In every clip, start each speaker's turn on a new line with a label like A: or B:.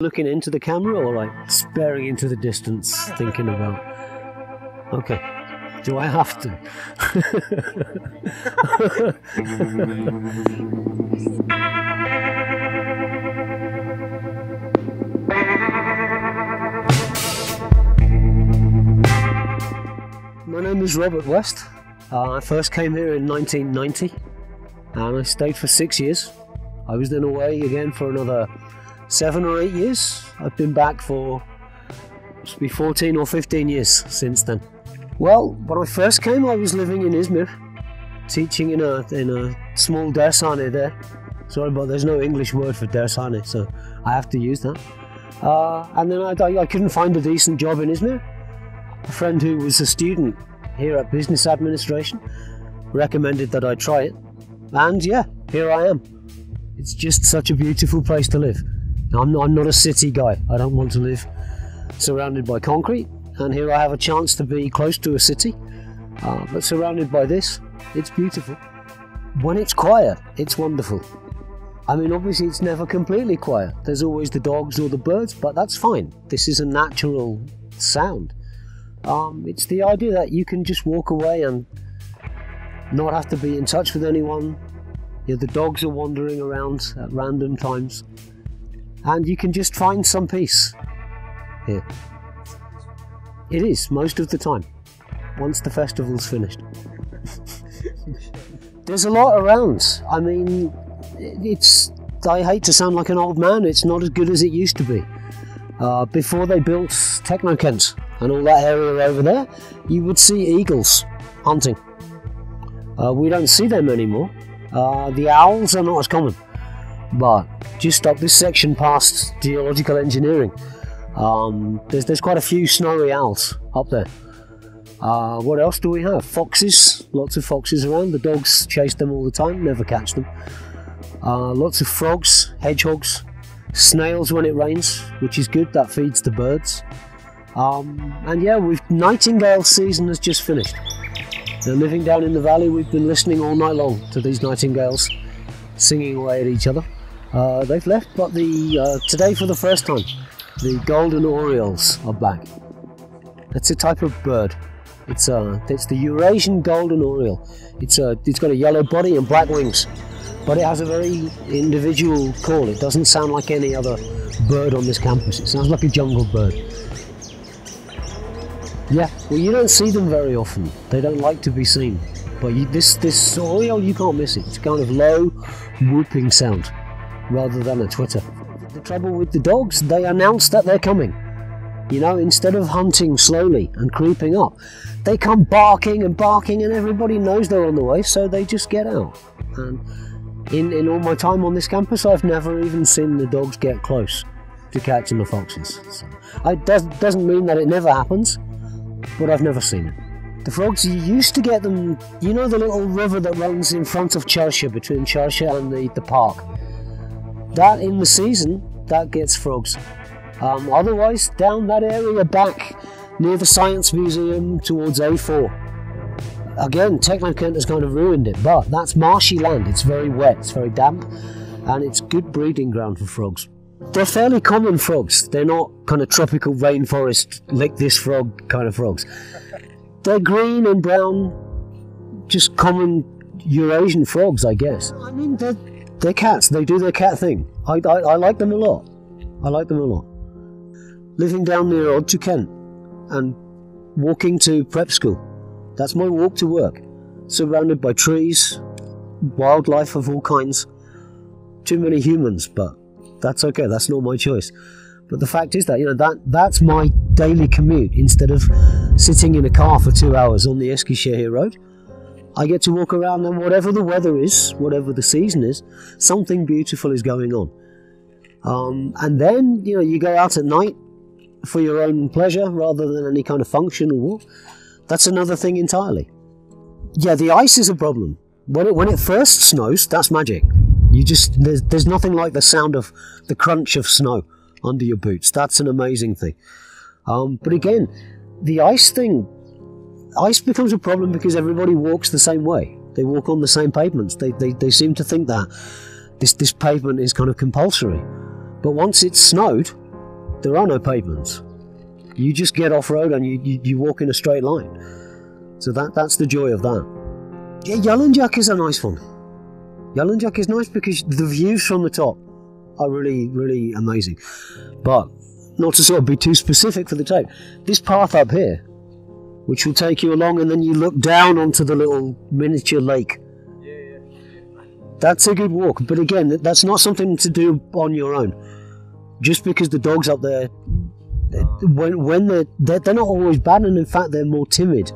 A: Looking into the camera or like staring into the distance, thinking about, okay, do I have to? My name is Robert West. I first came here in 1990 and I stayed for 6 years. I was then away again for another 7 or 8 years. I've been back for must be 14 or 15 years since then. Well, when I first came, I was living in Izmir, teaching in a small dershane there. Sorry, but there's no English word for dershane, so I have to use that. And then I couldn't find a decent job in Izmir. A friend who was a student here at business administration recommended that I try it, and yeah, here I am. It's just such a beautiful place to live. I'm not a city guy. I don't want to live surrounded by concrete, and here I have a chance to be close to a city, but surrounded by this, it's beautiful. When it's quiet, it's wonderful. I mean, obviously it's never completely quiet. There's always the dogs or the birds, but that's fine. This is a natural sound. It's the idea that you can just walk away and not have to be in touch with anyone. Yeah, the dogs are wandering around at random times, and you can just find some peace here. It is, most of the time, once the festival's finished. There's a lot around. I mean, I hate to sound like an old man, it's not as good as it used to be. Before they built Teknokent and all that area over there, you would see eagles hunting. We don't see them anymore. The owls are not as common, but just up this section past geological engineering, there's quite a few snowy owls up there. What else do we have? Foxes, lots of foxes around. The dogs chase them all the time, never catch them. Lots of frogs, hedgehogs, snails when it rains, which is good, that feeds the birds. And yeah, nightingale season has just finished. Now, living down in the valley, we've been listening all night long to these nightingales singing away at each other. They've left, but today for the first time, the golden orioles are back. It's a type of bird. It's the Eurasian golden oriole. It's got a yellow body and black wings, but it has a very individual call. It doesn't sound like any other bird on this campus. It sounds like a jungle bird. Yeah, well, you don't see them very often. They don't like to be seen. But this oriole, you can't miss it. It's kind of low, whooping sound, rather than a twitter. The trouble with the dogs, they announce that they're coming. You know, instead of hunting slowly and creeping up, they come barking and barking, and everybody knows they're on the way, so they just get out. And in all my time on this campus, I've never even seen the dogs get close to catching the foxes. So, it doesn't mean that it never happens, but I've never seen it. The frogs, you used to get them, you know the little river that runs in front of Çarşı, between Çarşı and the park? That, in the season, that gets frogs. Otherwise, down that area back, near the Science Museum towards A4. Again, Teknokent has kind of ruined it, but that's marshy land, it's very wet, it's very damp, and it's good breeding ground for frogs. They're fairly common frogs. They're not kind of tropical rainforest, lick this frog kind of frogs. They're green and brown, just common Eurasian frogs, I guess. I mean, they're cats. They do their cat thing. I like them a lot. I like them a lot. Living down near Odtu Kent and walking to prep school. That's my walk to work. Surrounded by trees, wildlife of all kinds. Too many humans, but that's okay, that's not my choice. But the fact is that, you know, that's my daily commute. Instead of sitting in a car for 2 hours on the Eskişehir road, I get to walk around, and whatever the weather is, whatever the season is, something beautiful is going on. And then, you know, you go out at night for your own pleasure rather than any kind of function or walk. That's another thing entirely. Yeah, the ice is a problem. When it first snows, that's magic. There's nothing like the sound of the crunch of snow under your boots. That's an amazing thing. But again, the ice becomes a problem because everybody walks the same way. They walk on the same pavements. They seem to think that this pavement is kind of compulsory. But once it's snowed, There are no pavements. You just get off-road and you walk in a straight line. So that's the joy of that. Yeah, Yalıncak is a nice one. Yalıncak is nice because the views from the top are really, really amazing. But, not to sort of be too specific for the tape, this path up here, which will take you along and then you look down onto the little miniature lake. That's a good walk, but again, that's not something to do on your own. Just because the dogs up there, when they're not always bad, and in fact they're more timid,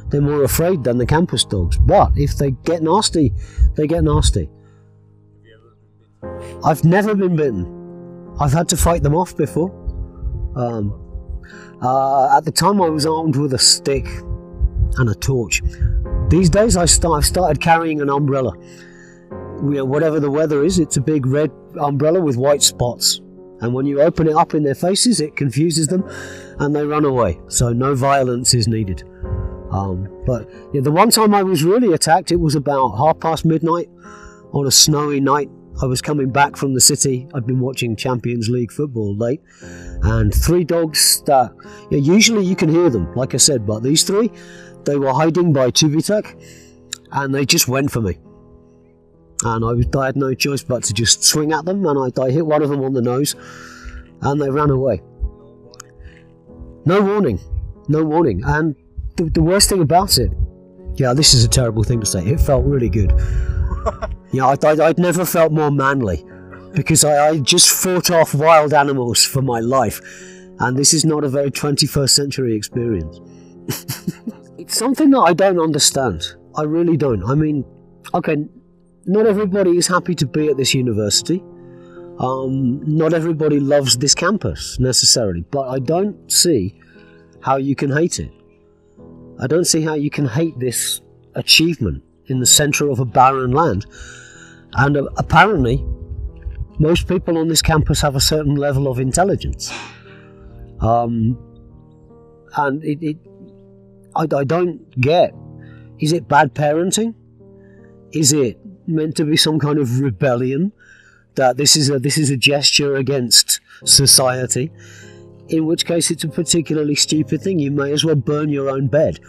A: they're more afraid than the campus dogs. But if they get nasty, they get nasty. I've never been bitten. I've had to fight them off before. At the time I was armed with a stick and a torch. These days I've started carrying an umbrella. Whatever the weather is, it's a big red umbrella with white spots. And when you open it up in their faces, it confuses them and they run away. So no violence is needed. But yeah, the one time I was really attacked, it was about midnight on a snowy night. I was coming back from the city. I'd been watching Champions League football late. And 3 dogs that, usually you can hear them, like I said, but these 3, they were hiding by Tubitak and they just went for me. And I had no choice but to just swing at them, and I hit one of them on the nose, and they ran away. No warning. And the worst thing about it, this is a terrible thing to say, it felt really good. I'd never felt more manly, because I just fought off wild animals for my life, and this is not a very 21st century experience. It's something that I don't understand. I really don't. I mean, okay, not everybody is happy to be at this university. Not everybody loves this campus, necessarily. But I don't see how you can hate it. I don't see how you can hate this achievement in the centre of a barren land. And apparently, most people on this campus have a certain level of intelligence. And I don't get, is it bad parenting? Is it meant to be some kind of rebellion, that this is a gesture against society, in which case it's a particularly stupid thing? You may as well burn your own bed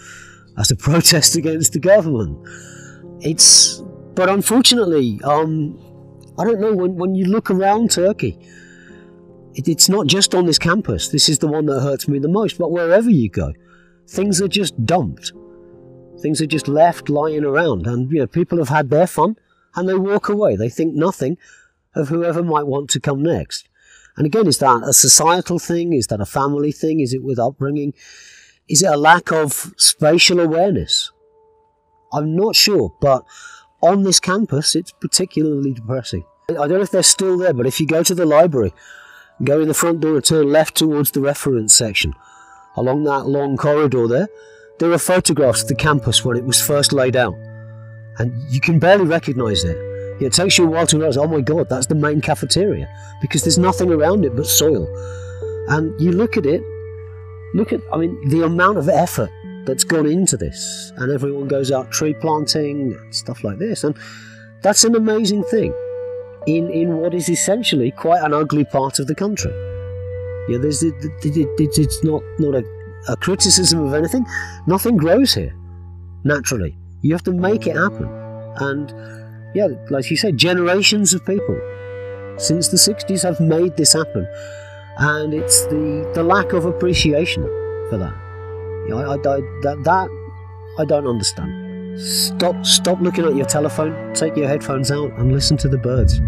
A: as a protest against the government. But unfortunately, I don't know, when you look around Turkey, it's not just on this campus. This is the one that hurts me the most, but wherever you go, things are just dumped. Things are just left lying around, and people have had their fun and they walk away. They think nothing of whoever might want to come next. And again, is that a societal thing? Is that a family thing? Is it with upbringing? Is it a lack of spatial awareness? I'm not sure, but on this campus, it's particularly depressing. I don't know if they're still there, but if you go to the library, go in the front door and turn left towards the reference section, along that long corridor there are photographs of the campus when it was first laid out. And you can barely recognise it. It takes you a while to realise, oh my god, that's the main cafeteria, because there's nothing around it but soil. And you look at it, the amount of effort that's gone into this, and everyone goes out tree planting, stuff like this, and that's an amazing thing in what is essentially quite an ugly part of the country. It's not a criticism of anything. Nothing grows here naturally. You have to make it happen. And like you said, generations of people since the 60s have made this happen, and it's the lack of appreciation for that. I don't understand. Stop looking at your telephone, take your headphones out and listen to the birds.